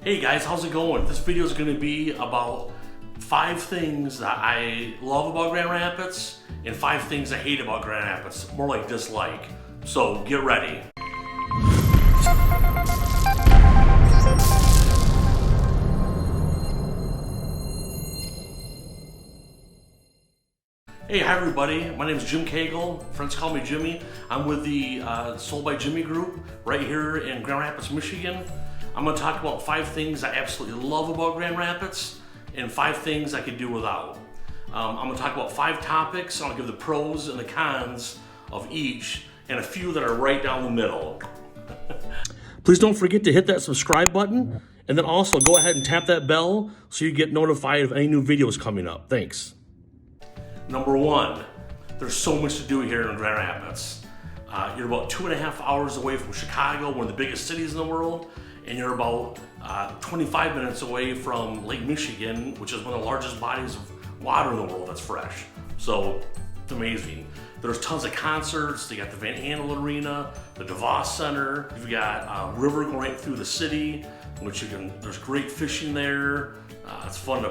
Hey guys, how's it going? This video is going to be about 5 things that I love about Grand Rapids and 5 things I hate about Grand Rapids, more like dislike. So get ready. Hey, hi everybody. My name is Jim Kegle. Friends call me Jimmy. I'm with the Sold by Jimmy group right here in Grand Rapids, Michigan. I'm going to talk about 5 things I absolutely love about Grand Rapids and 5 things I could do without. I'm going to talk about 5 topics. I'll give the pros and the cons of each and a few that are right down the middle. Please don't forget to hit that subscribe button and then also go ahead and tap that bell so you get notified of any new videos coming up. Thanks. Number 1, there's so much to do here in Grand Rapids. You're about 2.5 hours away from Chicago, one of the biggest cities in the world, and you're about 25 minutes away from Lake Michigan, which is one of the largest bodies of water in the world that's fresh. So it's amazing. There's tons of concerts. You got the Van Andel Arena, the DeVos Center. You've got a river going right through the city, which there's great fishing there. It's fun to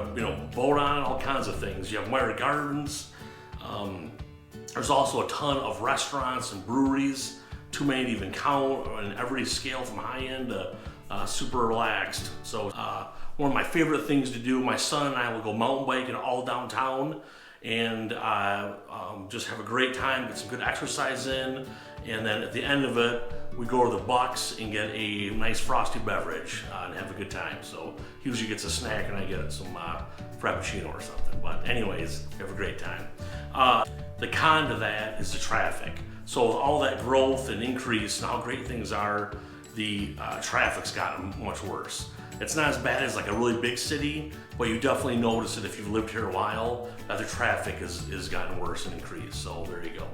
boat on, all kinds of things. You have Meyer Gardens. There's also a ton of restaurants and breweries, too many to even count, on every scale from high end to super relaxed. So one of my favorite things to do, my son and I will go mountain biking all downtown and just have a great time, get some good exercise in, and then at the end of it, we go to the Bucks and get a nice frosty beverage and have a good time. So he usually gets a snack and I get some Frappuccino or something. But anyways, we have a great time. The con to that is the traffic. So with all that growth and increase and how great things are, the traffic's gotten much worse. It's not as bad as like a really big city, but you definitely notice it if you've lived here a while, that the traffic has gotten worse and increased. So there you go.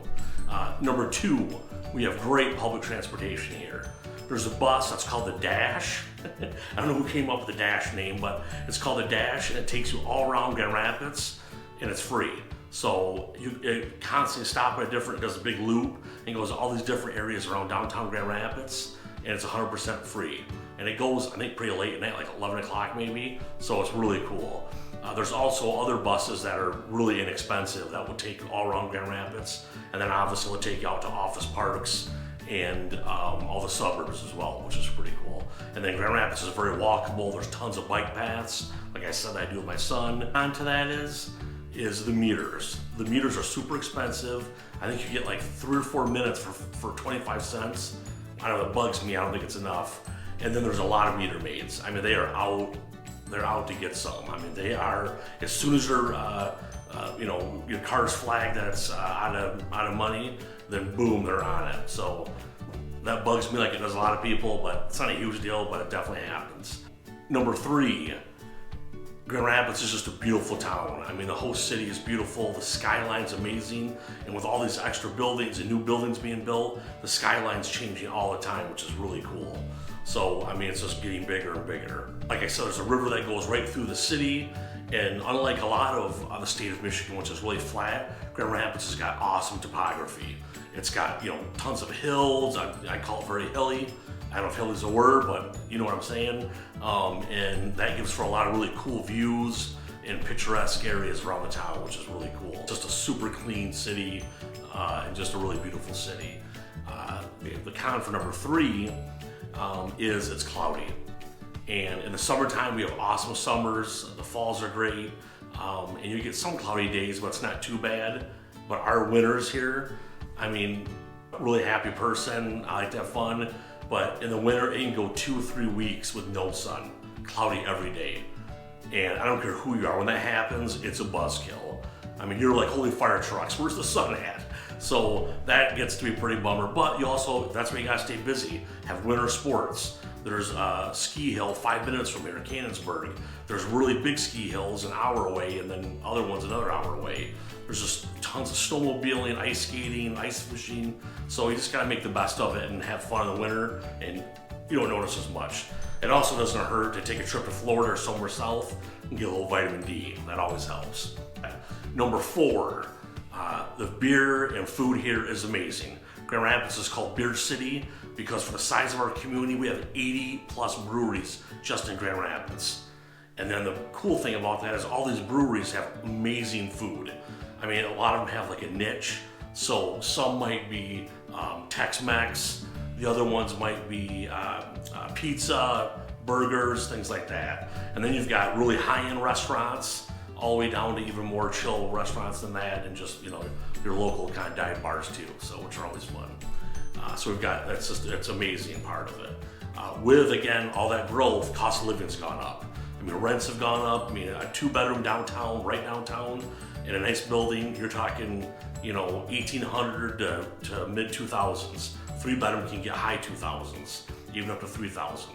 Number 2, we have great public transportation here. There's a bus that's called the Dash. I don't know who came up with the Dash name, but it's called the Dash, and it takes you all around Grand Rapids, and it's free. So it constantly stops at it does a big loop, and goes to all these different areas around downtown Grand Rapids, and it's 100% free. And it goes, I think, pretty late at night, like 11 o'clock maybe, so it's really cool. There's also other buses that are really inexpensive that will take you all around Grand Rapids, and then obviously will take you out to office parks and all the suburbs as well, which is pretty cool. And then Grand Rapids is very walkable. There's tons of bike paths. Like I said, I do with my son. On to that is the meters. The meters are super expensive. I think you get like 3 or 4 minutes for 25 cents. I don't know, it bugs me. I don't think it's enough. And then there's a lot of meter maids. I mean, they're out to get some. I mean, they are, as soon as your car's flagged that it's out of money, then boom, they're on it. So that bugs me like it does a lot of people, but it's not a huge deal, but it definitely happens. Number 3, Grand Rapids is just a beautiful town. I mean, the whole city is beautiful. The skyline's amazing. And with all these extra buildings and new buildings being built, the skyline's changing all the time, which is really cool. So, I mean, it's just getting bigger and bigger. Like I said, there's a river that goes right through the city. And unlike a lot of the state of Michigan, which is really flat, Grand Rapids has got awesome topography. It's got, tons of hills. I call it very hilly. I don't know if hilly is a word, but you know what I'm saying. And that gives for a lot of really cool views and picturesque areas around the town, which is really cool. Just a super clean city and just a really beautiful city. The con for number 3 is it's cloudy. And in the summertime, we have awesome summers. The falls are great. And you get some cloudy days, but it's not too bad. But our winters here, I mean, really happy person. I like to have fun. But in the winter, it can go 2 or 3 weeks with no sun, cloudy every day. And I don't care who you are, when that happens, it's a buzzkill. I mean, you're like, holy fire trucks, where's the sun at? So that gets to be a pretty bummer, but that's where you gotta stay busy. Have winter sports. There's a ski hill 5 minutes from here in Canonsburg. There's really big ski hills an hour away, and then other ones another hour away. There's just tons of snowmobiling, ice skating, ice fishing. So you just gotta make the best of it and have fun in the winter, and you don't notice as much. It also doesn't hurt to take a trip to Florida or somewhere south and get a little vitamin D. That always helps. Number 4, the beer and food here is amazing. Grand Rapids is called Beer City because for the size of our community, we have 80 plus breweries just in Grand Rapids. And then the cool thing about that is all these breweries have amazing food. I mean, a lot of them have like a niche. So some might be Tex-Mex, the other ones might be pizza, burgers, things like that. And then you've got really high-end restaurants, all the way down to even more chill restaurants than that, and just, you know, your local kind of dive bars too, so which are always fun. So we've got, it's amazing part of it. With, again, all that growth, cost of living's gone up. I mean, rents have gone up. I mean, a 2-bedroom downtown, right downtown, in a nice building, you're talking, you know, 1,800 to mid 2000s. 3-bedroom can get high 2000s, even up to 3,000.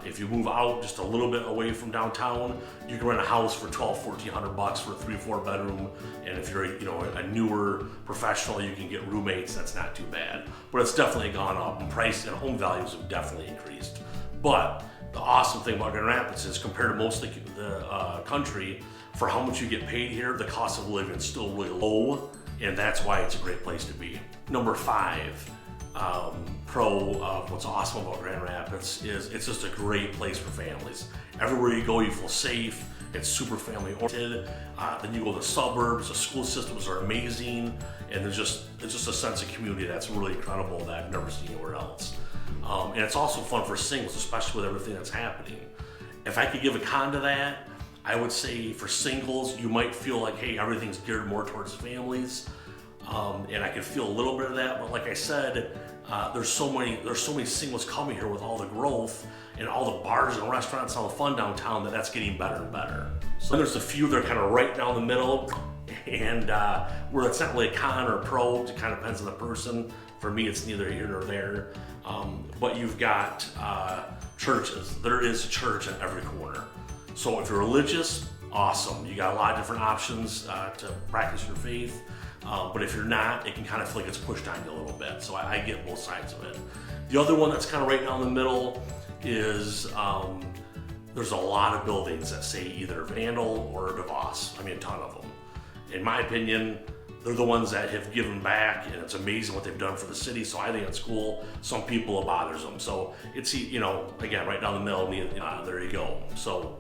If you move out just a little bit away from downtown, you can rent a house for $1,200-1,400 for a 3-4 bedroom. And if you're, you know, a newer professional, you can get roommates. That's not too bad. But it's definitely gone up, and price and home values have definitely increased. But the awesome thing about Grand Rapids is, compared to most of the country, for how much you get paid here, the cost of living is still really low, and that's why it's a great place to be. Number 5. Pro of what's awesome about Grand Rapids is it's just a great place for families. Everywhere you go, you feel safe. It's super family oriented. Then you go to the suburbs. The school systems are amazing, and it's just a sense of community that's really incredible that I've never seen anywhere else. And it's also fun for singles, especially with everything that's happening. If I could give a con to that, I would say for singles, you might feel like, hey, everything's geared more towards families. And I could feel a little bit of that, but like I said, there's so many singles coming here with all the growth and all the bars and restaurants, all the fun downtown, that's getting better and better. So there's a few that are kind of right down the middle, and where it's not really a con or a pro, it kind of depends on the person. For me, it's neither here nor there. But you've got churches. There is a church in every corner. So if you're religious, awesome. You got a lot of different options to practice your faith. But if you're not, it can kind of feel like it's pushed on you a little bit. So I get both sides of it. The other one that's kind of right down the middle is there's a lot of buildings that say either Vandal or DeVos. I mean, a ton of them. In my opinion, they're the ones that have given back, and it's amazing what they've done for the city. So I think it's cool. Some people, it bothers them. So it's, you know, again, right down the middle, there you go. So,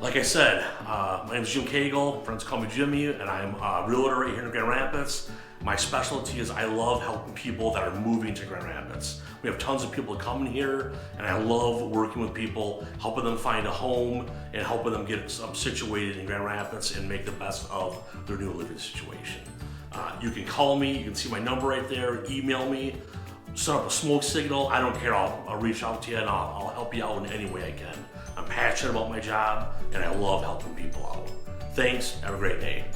like I said, my name is Jim Kegle, friends call me Jimmy, and I'm a realtor right here in Grand Rapids. My specialty is I love helping people that are moving to Grand Rapids. We have tons of people coming here, and I love working with people, helping them find a home, and helping them get situated in Grand Rapids and make the best of their new living situation. You can call me, you can see my number right there, email me, set up a smoke signal, I don't care, I'll reach out to you and I'll help you out in any way I can. I'm passionate about my job, and I love helping people out. Thanks, have a great day.